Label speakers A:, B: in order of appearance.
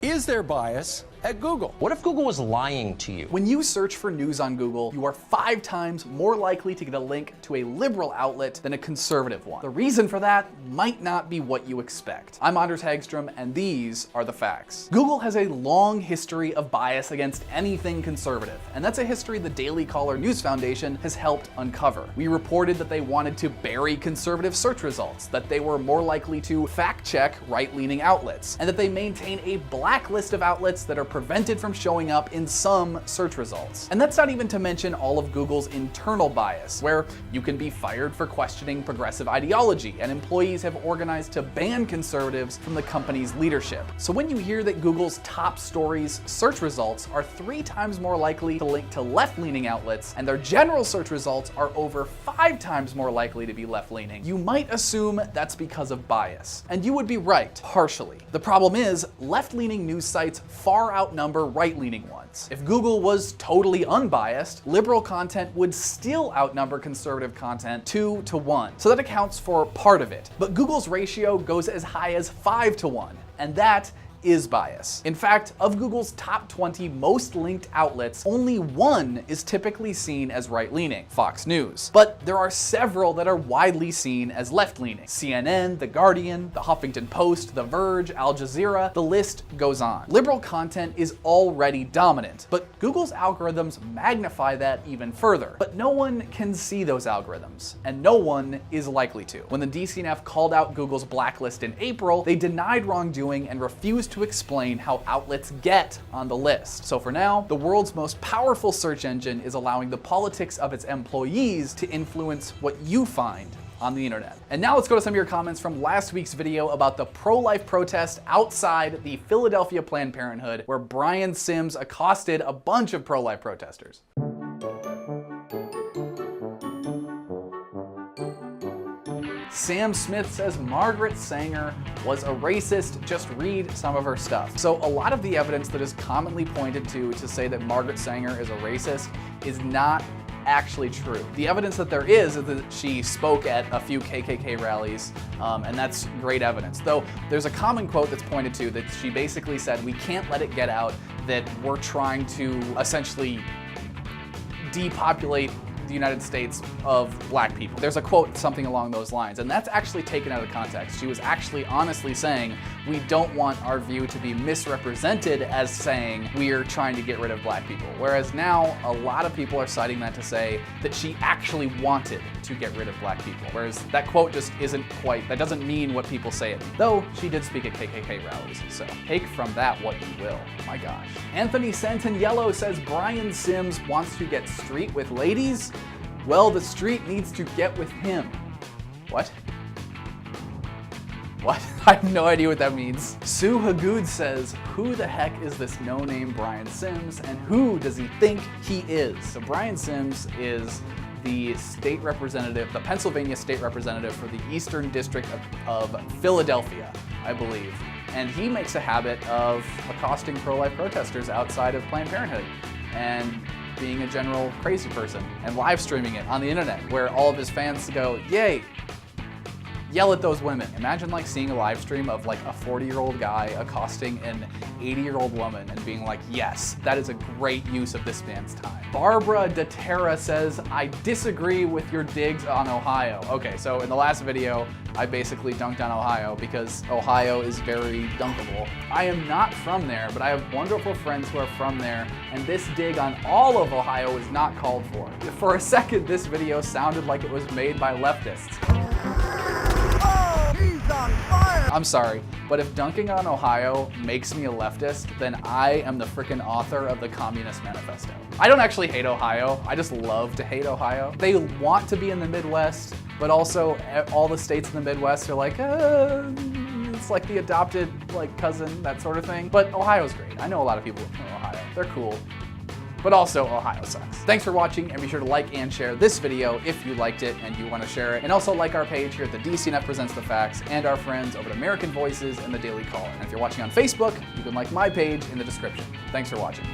A: Is there bias at Google?
B: What if Google was lying to you?
C: When you search for news on Google, you are 5 times more likely to get a link to a liberal outlet than a conservative one. The reason for that might not be what you expect. I'm Anders Hagstrom, and these are the facts. Google has a long history of bias against anything conservative, and that's a history the Daily Caller News Foundation has helped uncover. We reported that they wanted to bury conservative search results, that they were more likely to fact-check right-leaning outlets, and that they maintain a blacklist of outlets that are prevented from showing up in some search results. And that's not even to mention all of Google's internal bias, where you can be fired for questioning progressive ideology, and employees have organized to ban conservatives from the company's leadership. So when you hear that Google's top stories search results are 3 times more likely to link to left-leaning outlets, and their general search results are over 5 times more likely to be left-leaning, you might assume that's because of bias. And you would be right, partially. The problem is, left-leaning news sites far outnumber right-leaning ones. If Google was totally unbiased, liberal content would still outnumber conservative content 2 to 1. So that accounts for part of it. But Google's ratio goes as high as 5 to 1, and that is bias. In fact, of Google's top 20 most linked outlets, only 1 is typically seen as right-leaning, Fox News. But there are several that are widely seen as left-leaning. CNN, The Guardian, The Huffington Post, The Verge, Al Jazeera, the list goes on. Liberal content is already dominant, but Google's algorithms magnify that even further. But no one can see those algorithms, and no one is likely to. When the DCNF called out Google's blacklist in April, they denied wrongdoing and refused to explain how outlets get on the list. So for now, the world's most powerful search engine is allowing the politics of its employees to influence what you find on the internet. And now let's go to some of your comments from last week's video about the pro-life protest outside the Philadelphia Planned Parenthood, where Brian Sims accosted a bunch of pro-life protesters. Sam Smith says Margaret Sanger was a racist. Just read some of her stuff. So a lot of the evidence that is commonly pointed to say that Margaret Sanger is a racist is not actually true. The evidence that there is that she spoke at a few KKK rallies, and that's great evidence. Though there's a common quote that's pointed to that she basically said, "We can't let it get out that we're trying to essentially depopulate the United States of black people." There's a quote something along those lines, and that's actually taken out of context. She was actually honestly saying, we don't want our view to be misrepresented as saying we're trying to get rid of black people. Whereas now, a lot of people are citing that to say that she actually wanted to get rid of black people. Whereas that quote just isn't quite, that doesn't mean what people say it means. Though she did speak at KKK rallies, so take from that what you will. My gosh. Anthony Santaniello says Brian Sims wants to get street with ladies. Well, the street needs to get with him. What? What? I have no idea what that means. Sue Hagood says, who the heck is this no-name Brian Sims, and who does he think he is? So Brian Sims is the state representative, the Pennsylvania state representative for the Eastern District of Philadelphia, I believe. And he makes a habit of accosting pro-life protesters outside of Planned Parenthood and being a general crazy person and live streaming it on the internet, where all of his fans go, yay, yell at those women. Imagine like seeing a live stream of like a 40-year-old guy accosting an 80-year-old woman and being like, yes, that is a great use of this man's time. Barbara DeTerra says, I disagree with your digs on Ohio. Okay, so in the last video, I basically dunked on Ohio because Ohio is very dunkable. I am not from there, but I have wonderful friends who are from there, and this dig on all of Ohio is not called for. For a second, this video sounded like it was made by leftists. I'm sorry, but if dunking on Ohio makes me a leftist, then I am the frickin' author of the Communist Manifesto. I don't actually hate Ohio, I just love to hate Ohio. They want to be in the Midwest, but also all the states in the Midwest are like, it's like the adopted like cousin, that sort of thing. But Ohio's great. I know a lot of people from Ohio. They're cool. But also, Ohio sucks. Thanks for watching, and be sure to like and share this video if you liked it and you want to share it. And also like our page here at the DCNF Presents the Facts, and our friends over at American Voices and the Daily Caller. And if you're watching on Facebook, you can like my page in the description. Thanks for watching.